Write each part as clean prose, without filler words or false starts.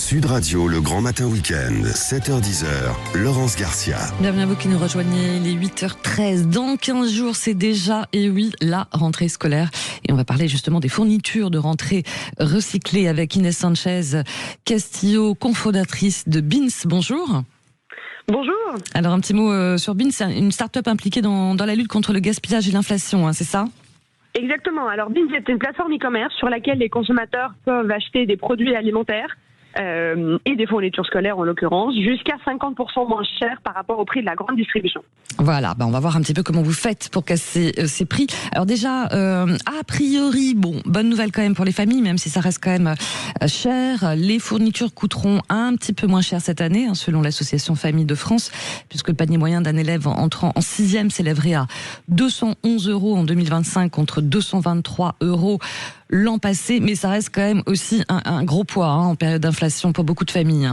Sud Radio, le grand matin week-end, 7h-10h, Laurence Garcia. Bienvenue à vous qui nous rejoignez, il est 8h13. Dans 15 jours, c'est déjà, et oui, la rentrée scolaire. Et on va parler justement des fournitures de rentrée recyclées avec Inès Sanchez Castillo, cofondatrice de Bins. Bonjour. Bonjour. Alors un petit mot sur Bins, c'est une start-up impliquée dans la lutte contre le gaspillage et l'inflation, hein, c'est ça ? Exactement. Alors Bins est une plateforme e-commerce sur laquelle les consommateurs peuvent acheter des produits alimentaires et des fournitures scolaires en l'occurrence, jusqu'à 50% moins cher par rapport au prix de la grande distribution. Voilà, on va voir un petit peu comment vous faites pour casser ces prix. Alors déjà, a priori, bonne nouvelle quand même pour les familles, même si ça reste quand même cher. Les fournitures coûteront un petit peu moins cher cette année, selon l'association Famille de France, puisque le panier moyen d'un élève entrant en 6e s'élèverait à 211 € en 2025 contre 223 € l'an passé, mais ça reste quand même aussi un gros poids en période d'inflation pour beaucoup de familles.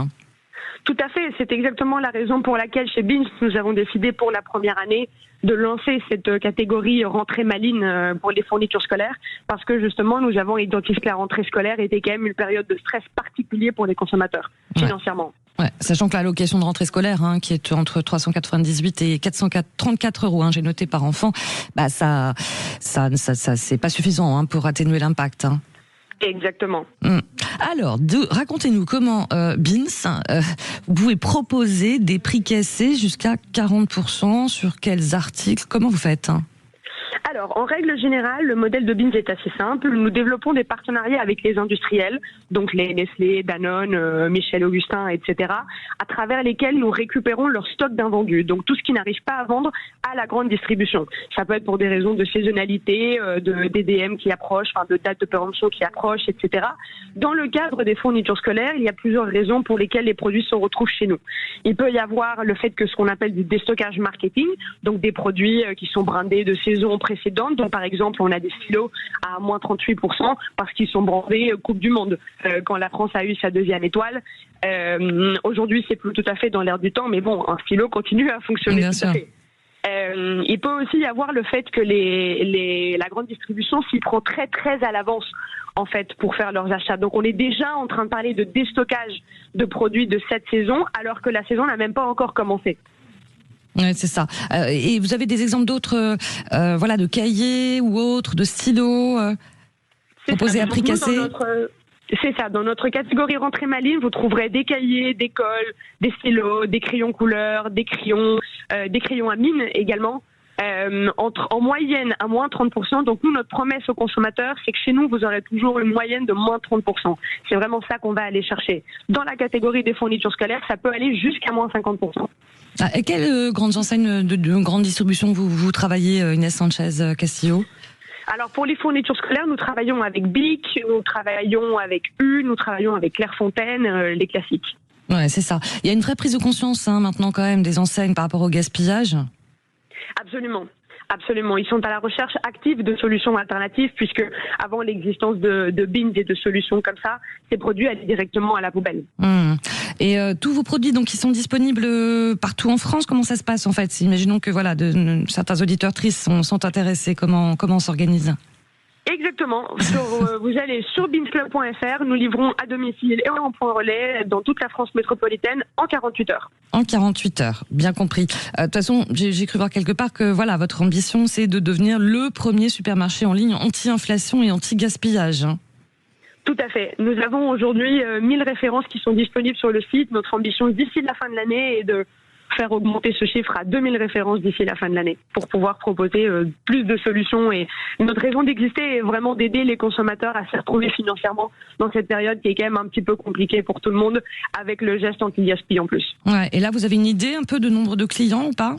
Tout à fait, c'est exactement la raison pour laquelle chez Bins, nous avons décidé pour la première année de lancer cette catégorie rentrée maligne pour les fournitures scolaires, parce que justement nous avons identifié que la rentrée scolaire était quand même une période de stress particulier pour les consommateurs, financièrement. Ouais, sachant que l'allocation de rentrée scolaire, qui est entre 398 et 434 €, j'ai noté par enfant, ça c'est pas suffisant pour atténuer l'impact. Exactement. Alors, racontez-nous comment Bins, vous pouvez proposer des prix cassés jusqu'à 40% sur quels articles, comment vous faites ? Alors, en règle générale, le modèle de Bins est assez simple. Nous développons des partenariats avec les industriels, donc les Nestlé, Danone, Michel Augustin, etc., à travers lesquels nous récupérons leur stock d'invendus. Donc, tout ce qui n'arrive pas à vendre à la grande distribution. Ça peut être pour des raisons de saisonnalité, de DDM qui approche, de date de péremption qui approche, etc. Dans le cadre des fournitures scolaires, il y a plusieurs raisons pour lesquelles les produits se retrouvent chez nous. Il peut y avoir le fait que ce qu'on appelle du déstockage marketing, donc des produits qui sont brandés de saison précédente. Donc, par exemple, on a des stylos à moins 38% parce qu'ils sont brandés Coupe du Monde quand la France a eu sa 2e étoile. Aujourd'hui, c'est plus tout à fait dans l'air du temps, mais un stylo continue à fonctionner Bien tout sûr. à fait. Il peut aussi y avoir le fait que la grande distribution s'y prend très très à l'avance en fait pour faire leurs achats. Donc on est déjà en train de parler de déstockage de produits de cette saison alors que la saison n'a même pas encore commencé. Ouais, c'est ça. Et vous avez des exemples d'autres, de cahiers ou autres, de stylos proposés à prix cassé ? C'est ça. Dans notre catégorie rentrée maligne, vous trouverez des cahiers, des colles, des stylos, des crayons couleur, des crayons à mine également. En moyenne à moins 30%. Donc nous, notre promesse aux consommateurs, c'est que chez nous, vous aurez toujours une moyenne de moins 30%. C'est vraiment ça qu'on va aller chercher. Dans la catégorie des fournitures scolaires, ça peut aller jusqu'à moins 50%. Et quelles grandes enseignes de grande distribution vous travaillez, Inès Sanchez Castillo ? Alors pour les fournitures scolaires, nous travaillons avec Bic, nous travaillons avec U, nous travaillons avec Clairefontaine, les classiques. Ouais, c'est ça. Il y a une vraie prise de conscience maintenant quand même des enseignes par rapport au gaspillage ? Absolument. Ils sont à la recherche active de solutions alternatives puisque avant l'existence de bins et de solutions comme ça, ces produits allaient directement à la poubelle. Et tous vos produits donc qui sont disponibles partout en France, comment ça se passe en fait ? Imaginons que certains auditeurs-trices sont intéressés. Comment on s'organise ? Exactement. Vous allez sur binsclub.fr, nous livrons à domicile et en point relais dans toute la France métropolitaine en 48 heures. En 48 heures, bien compris. De toute façon, j'ai cru voir quelque part que votre ambition, c'est de devenir le premier supermarché en ligne anti-inflation et anti-gaspillage. Tout à fait. Nous avons aujourd'hui 1000 références qui sont disponibles sur le site. Notre ambition d'ici la fin de l'année est de faire augmenter ce chiffre à 2000 références d'ici la fin de l'année pour pouvoir proposer plus de solutions. Et notre raison d'exister est vraiment d'aider les consommateurs à se retrouver financièrement dans cette période qui est quand même un petit peu compliquée pour tout le monde avec le geste anti-gaspi en plus. Ouais, et là, vous avez une idée un peu de nombre de clients ou pas ?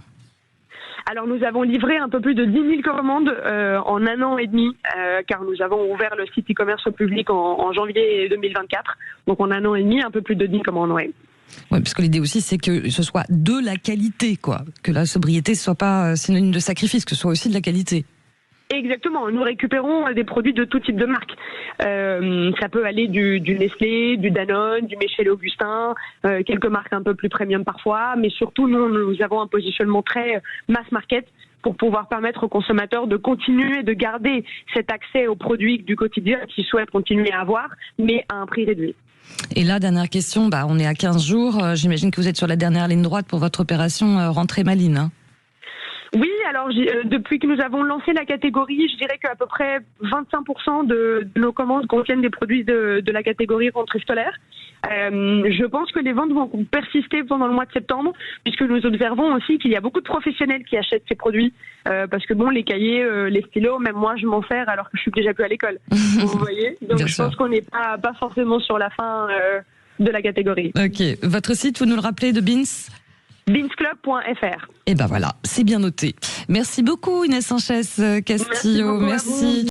Alors nous avons livré un peu plus de 10 000 commandes en 1 an et demi, car nous avons ouvert le site e-commerce au public en janvier 2024. Donc en 1 an et demi, un peu plus de 10 commandes, ouais. Oui, parce que l'idée aussi, c'est que ce soit de la qualité, que la sobriété ne soit pas synonyme de sacrifice, que ce soit aussi de la qualité. Exactement, nous récupérons des produits de tout type de marque. Ça peut aller du Nestlé, du Danone, du Michel Augustin, quelques marques un peu plus premium parfois, mais surtout nous avons un positionnement très mass market pour pouvoir permettre aux consommateurs de continuer de garder cet accès aux produits du quotidien qu'ils souhaitent continuer à avoir, mais à un prix réduit. Et là, dernière question, on est à 15 jours. J'imagine que vous êtes sur la dernière ligne droite pour votre opération rentrée Malines. Hein. Oui, alors depuis que nous avons lancé la catégorie, je dirais qu'à peu près 25% de nos commandes contiennent des produits de la catégorie rentrée scolaire. Je pense que les ventes vont persister pendant le mois de septembre, puisque nous observons aussi qu'il y a beaucoup de professionnels qui achètent ces produits, parce que les cahiers, les stylos, même moi je m'en sers alors que je suis déjà plus à l'école. Vous voyez. Donc je pense qu'on n'est pas forcément sur la fin de la catégorie. Ok, votre site, vous nous le rappelez, de Beans? beansclub.fr. Et voilà, c'est bien noté. Merci beaucoup Inès Sanchez Castillo. Merci.